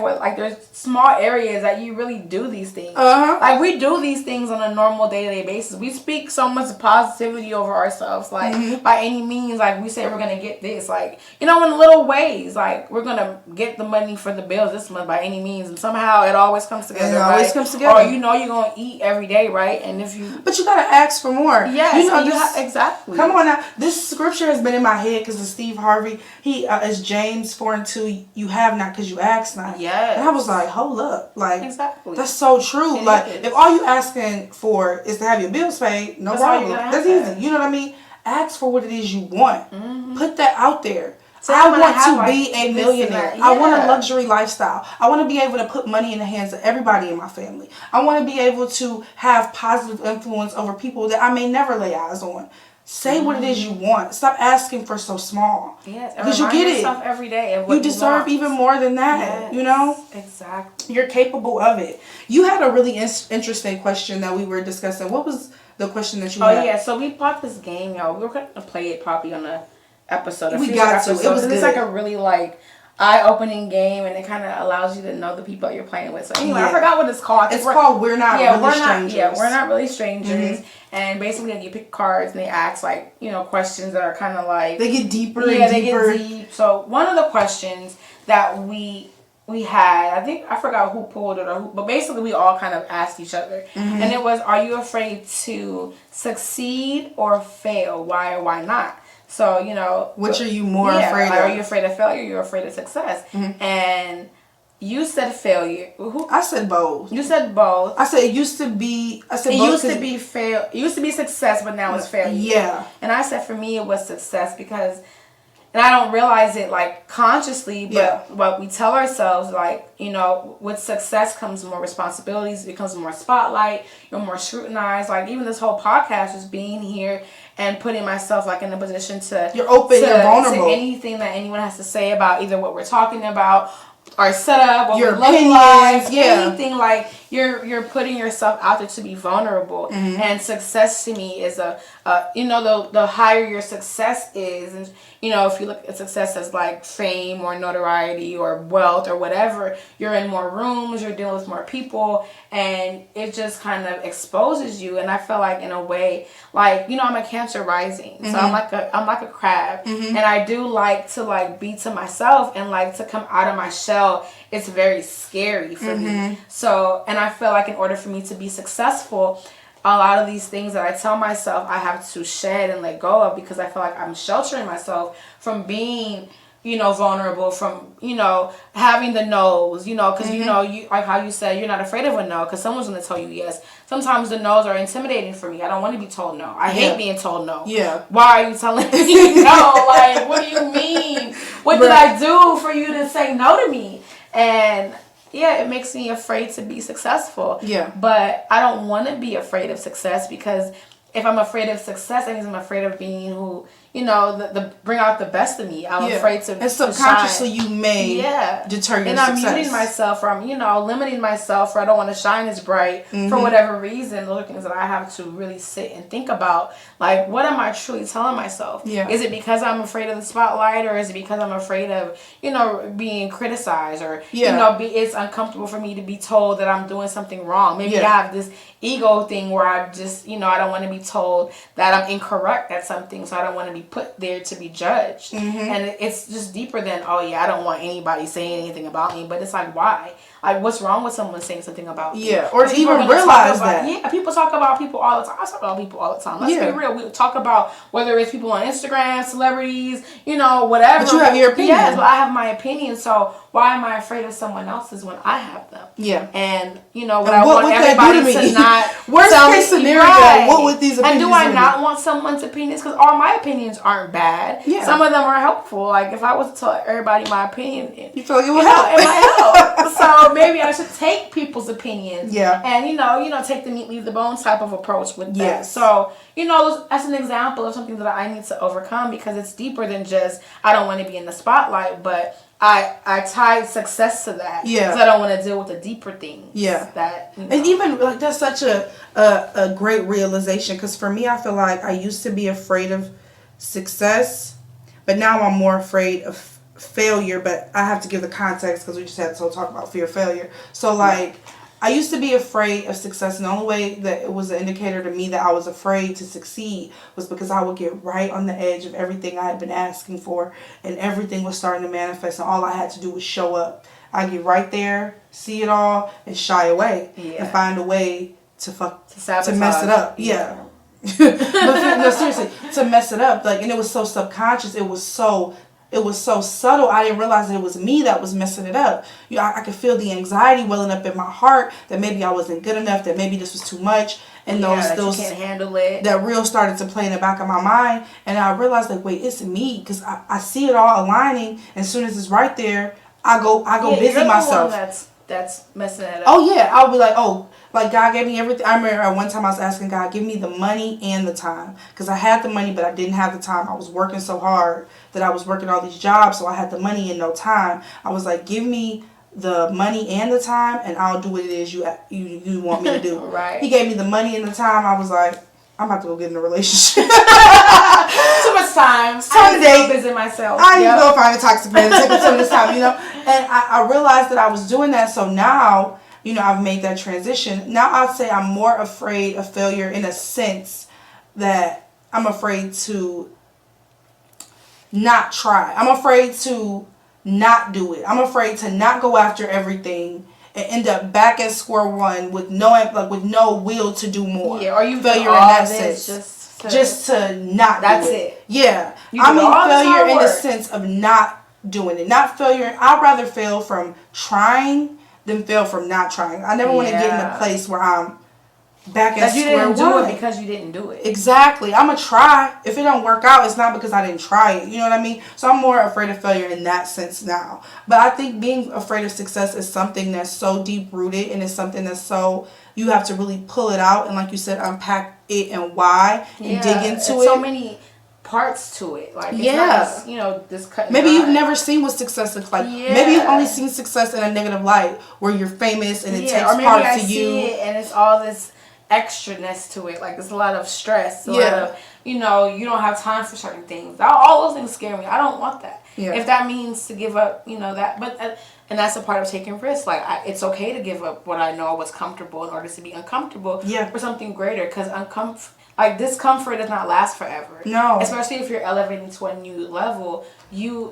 Like, there's small areas that you really do these things. Like, we do these things on a normal day-to-day basis. We speak so much positivity over ourselves. Like, by any means, like, we say we're going to get this. Like, in little ways. Like, we're going to get the money for the bills this month by any means. And somehow it always comes together, Or you're going to eat every day, right? And if you... But you got to ask for more. Yes. Exactly. Come on now. This scripture has been in my head because of Steve Harvey. He is James 4:2. You have not because you ask not. Yes. And I was like, hold up. Like, exactly. That's so true. If all you asking for is to have your bills paid, no problem. That's easy. You know what I mean? Ask for what it is you want. Put that out there. So I want to be a millionaire. I want a luxury lifestyle. I want to be able to put money in the hands of everybody in my family. I want to be able to have positive influence over people that I may never lay eyes on. Say what it is you want. Stop asking for so small. Yes, because you get yourself every day of what you deserve even more than that. Yes, exactly. You're capable of it. You had a really interesting question that we were discussing. What was the question that you had? Oh yeah, so we bought this game, y'all. We were gonna play it probably on a episode. We got to. It was good. It's like a really eye-opening game, and it kind of allows you to know the people you're playing with. So anyway, I forgot what it's called. It's called We're Not Really Strangers. We're Not Really Strangers. And basically, you pick cards, and they ask questions that are kind of like they get deeper. And they deeper. get deep. So one of the questions that we had, I forgot who pulled it but basically we all kind of asked each other, and it was, are you afraid to succeed or fail? Why or why not? So, which are you more afraid of? Are you afraid of failure? You're afraid of success. And you said failure. I said both. You said both. I said it used to be. I said it both used to be fail. It used to be success, but now it's failure. Yeah. And I said for me it was success because, and I don't realize it consciously, but we tell ourselves with success comes more responsibilities, it becomes more spotlight, you're more scrutinized. Like even this whole podcast, just being here and putting myself in a position to you're open, you're vulnerable to anything that anyone has to say about either what we're talking about, our setup, what your we look opinions, like, anything you're putting yourself out there to be vulnerable. And success to me is the higher your success is, and if you look at success as fame or notoriety or wealth or whatever, you're in more rooms, you're dealing with more people, and it just kind of exposes you. And I feel in a way, I'm a Cancer rising, so I'm like a crab, and I do to be to myself and to come out of my shell. It's very scary for me. So, and I feel in order for me to be successful, a lot of these things that I tell myself I have to shed and let go of, because I feel I'm sheltering myself from being, vulnerable, from, having the no's, because, you like how you said, you're not afraid of a no, because someone's going to tell you yes. Sometimes the no's are intimidating for me. I don't want to be told no. I hate being told no. Yeah. Why are you telling me no? What do you mean? What did I do for you to say no to me? And it makes me afraid to be successful. Yeah. But I don't want to be afraid of success, because if I'm afraid of success, that means I'm afraid of being who, the bring out the best of me. I'm afraid to. And subconsciously you may deter your success. And I'm muting myself, or I'm, limiting myself, or I don't want to shine as bright for whatever reason. Those are things that I have to really sit and think about. What am I truly telling myself? Yeah. Is it because I'm afraid of the spotlight, or is it because I'm afraid of, being criticized, or, it's uncomfortable for me to be told that I'm doing something wrong. Maybe I have this ego thing where I just, I don't want to be told that I'm incorrect at something, so I don't want to be put there to be judged. And it's just deeper than, I don't want anybody saying anything about me. But it's why? What's wrong with someone saying something about me? Yeah, or to even realize that. Yeah, people talk about people all the time. I talk about people all the time. Let's be real. We talk about whether it's people on Instagram, celebrities, whatever. But you have your opinion. Yes, but I have my opinion. So why am I afraid of someone else's when I have them? Yeah. And, what I want everybody to not... Worst case scenario, what would these opinions And do I not want someone's opinions? Because all my opinions aren't bad. Yeah. Some of them are helpful. If I was to tell everybody my opinion... You feel like it would help? It might help. So maybe I should take people's opinions. Yeah. And, take the meat, leave the bones type of approach with that. So, that's an example of something that I need to overcome, because it's deeper than just, I don't want to be in the spotlight, but I tied success to that. Yeah. Because I don't want to deal with the deeper things. Yeah. That, And even, that's such a great realization, because for me, I feel like I used to be afraid of success, but now I'm more afraid of failure, but I have to give the context because we just had to talk about fear of failure. So like, I used to be afraid of success, and the only way that it was an indicator to me that I was afraid to succeed was because I would get right on the edge of everything I had been asking for, and everything was starting to manifest, and all I had to do was show up. I'd get right there, see it all, and shy away, and find a way to mess it up. Yeah. But no, seriously, to mess it up, like, and it was so subconscious. It was so subtle. I didn't realize that it was me that was messing it up. You know, I could feel the anxiety welling up in my heart that maybe I wasn't good enough, that maybe this was too much, and those you can't handle it. That real started to play in the back of my mind, and I realized like, wait, it's me, because I see it all aligning. And as soon as it's right there, I go busy myself. That's messing it up. Oh yeah, I'll be like, oh, like God gave me everything. I remember at one time I was asking God, give me the money and the time, because I had the money but I didn't have the time. I was working so hard that I was working all these jobs, so I had the money and no time. I was like, give me the money and the time, and I'll do what it is you want me to do. Right. He gave me the money and the time. I was like, I'm about to go get in a relationship. Too much time. I need to busy myself. I need to go find a toxic man and take him some of this time, you know. And I realized that I was doing that. So now, you know, I've made that transition. Now I'd say I'm more afraid of failure in a sense that I'm afraid to not try. I'm afraid to not do it. I'm afraid to not go after everything and end up back at square one with no will to do more. Yeah, or you failure in that sense. Just to not that's do it. Yeah. I mean failure in the sense of not doing it. Not failure. I'd rather fail from trying than fail from not trying. I never want to get in a place where I'm back at square one. You didn't do it because you didn't do it. Exactly. I'm going to try. If it don't work out, it's not because I didn't try it. You know what I mean? So I'm more afraid of failure in that sense now. But I think being afraid of success is something that's so deep rooted, and it's something that's so, you have to really pull it out and, like you said, unpack it and why and dig into it. So many parts to it. Like, it's not just, you know, this cut. Maybe you've never seen what success looks like. Yeah. Maybe you've only seen success in a negative light where you're famous and it takes or maybe parts I of you. See it and it's all this extraness to it. Like, there's a lot of stress. A lot of, you know, you don't have time for certain things. All those things scare me. I don't want that. Yeah. If that means to give up, you know, that. But and that's a part of taking risks. Like, it's okay to give up what I know was comfortable in order to be uncomfortable for something greater. Because discomfort does not last forever. No. Especially if you're elevating to a new level.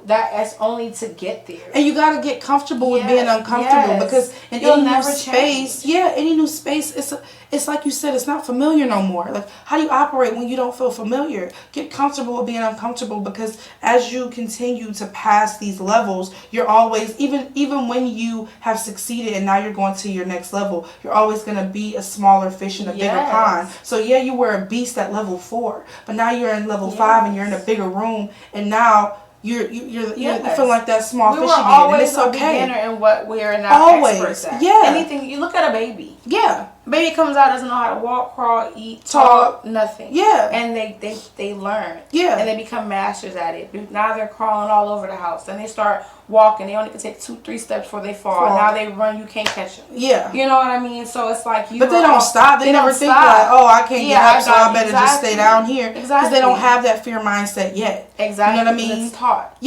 That's only to get there. And you gotta get comfortable with being uncomfortable because in any new space, any new space, it's like you said, it's not familiar no more. Like, how do you operate when you don't feel familiar? Get comfortable with being uncomfortable, because as you continue to pass these levels, you're always, even when you have succeeded and now you're going to your next level, you're always gonna be a smaller fish in a bigger pond. So you were a beast at level 4, but now you're in level 5 and you're in a bigger room, and now you're feeling like that small fish again, and it's okay. Beginner in what we are now experts at. Anything, you look at a baby. Baby comes out, doesn't know how to walk, crawl, eat, talk, nothing. And they learn. And they become masters at it. Now they're crawling all over the house. Then they start walking. They only can take 2-3 steps before they fall. Now they run, you can't catch them. You know what I mean? So it's like But they don't stop. They never think like, oh, I can't get up, so I better just stay down here. Because they don't have that fear mindset yet. Exactly. You know what I mean? It's taught.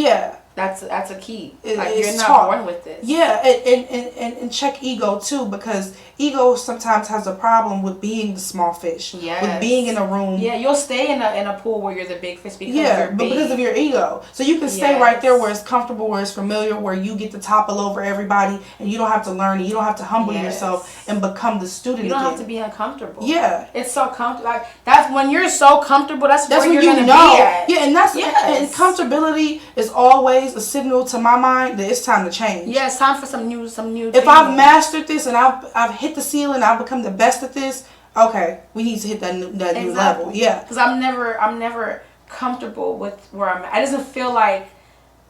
That's a key. Like, you're not born with this. And check ego too, because ego sometimes has a problem with being the small fish. With being in a room. You'll stay in a pool where you're the big fish because you're big. Because of your ego. So you can stay right there where it's comfortable, where it's familiar, where you get to topple over everybody, and you don't have to learn, and you don't have to humble yourself and become the student again. You don't have to be uncomfortable. It's so comfortable. Like, that's when you're so comfortable. That's where you're gonna be at. And that's and comfortability is always a signal to my mind that it's time to change. It's time for some new If I've mastered this and I've hit the ceiling, I've become the best at this, okay, we need to hit that new level. Because I'm never comfortable with where I'm at. It doesn't feel like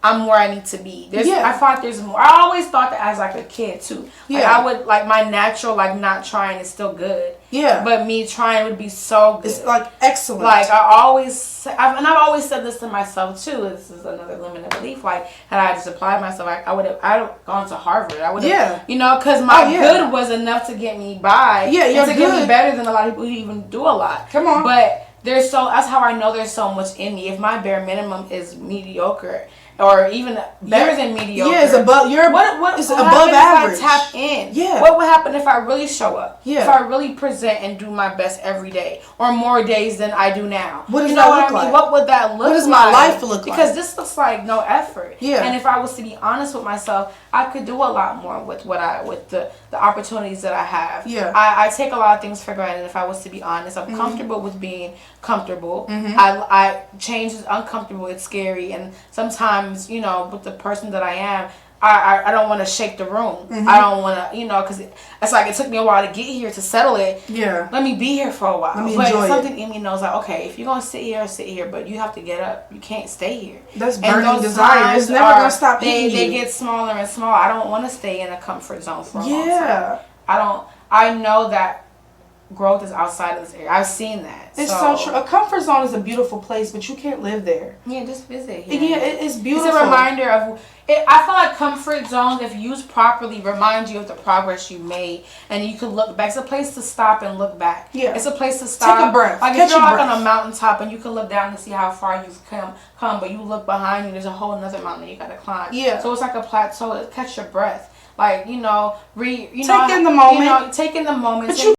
I'm where I need to be. I thought there's more. I always thought that as like a kid too. Like, I would, like, my natural, like, not trying is still good. But me trying would be so good. It's like excellent. Like, I've always said this to myself too. This is another limited belief. Like, had I just applied myself, I would have gone to Harvard. I would have, you know, because my good was enough to get me by. You're to get me better than a lot of people who even do a lot. Come on. But that's how I know there's so much in me. If my bare minimum is mediocre, or even better than mediocre. Yeah, it's above. It's above average. If I tap in? Yeah. What would happen if I really show up? Yeah. If I really present and do my best every day, or more days than I do now? What does that look like? What would that look like? What does my life look like? Because this looks like no effort. Yeah. And if I was to be honest with myself, I could do a lot more with the opportunities that I have. Yeah. I take a lot of things for granted. If I was to be honest, I'm comfortable with being comfortable. I change is uncomfortable. It's scary, and sometimes with the person that I am, I don't want to shake the room. I don't want to, because it's like it took me a while to get here to settle it. Yeah. Let me be here for a while. Let me but enjoy something in me knows like, okay, if you're gonna sit here, but you have to get up. You can't stay here. That's burning desire. It's never gonna stop hitting They get smaller and smaller. I don't want to stay in a comfort zone for a long time. I know that growth is outside of this area. I've seen that. It's so true. A comfort zone is a beautiful place, but you can't live there. Yeah, just visit here. Yeah, it's beautiful. It's a reminder of it. I feel like comfort zones, if used properly, remind you of the progress you made, and you can look back. It's a place to stop and look back. Yeah, it's a place to stop. Take a breath. Like if you're like on a mountaintop and you can look down and see how far you've come, but you look behind you, there's a whole another mountain you gotta climb. Yeah. So it's like a plateau. Catch your breath. Like, taking the moment. Taking the moment. But you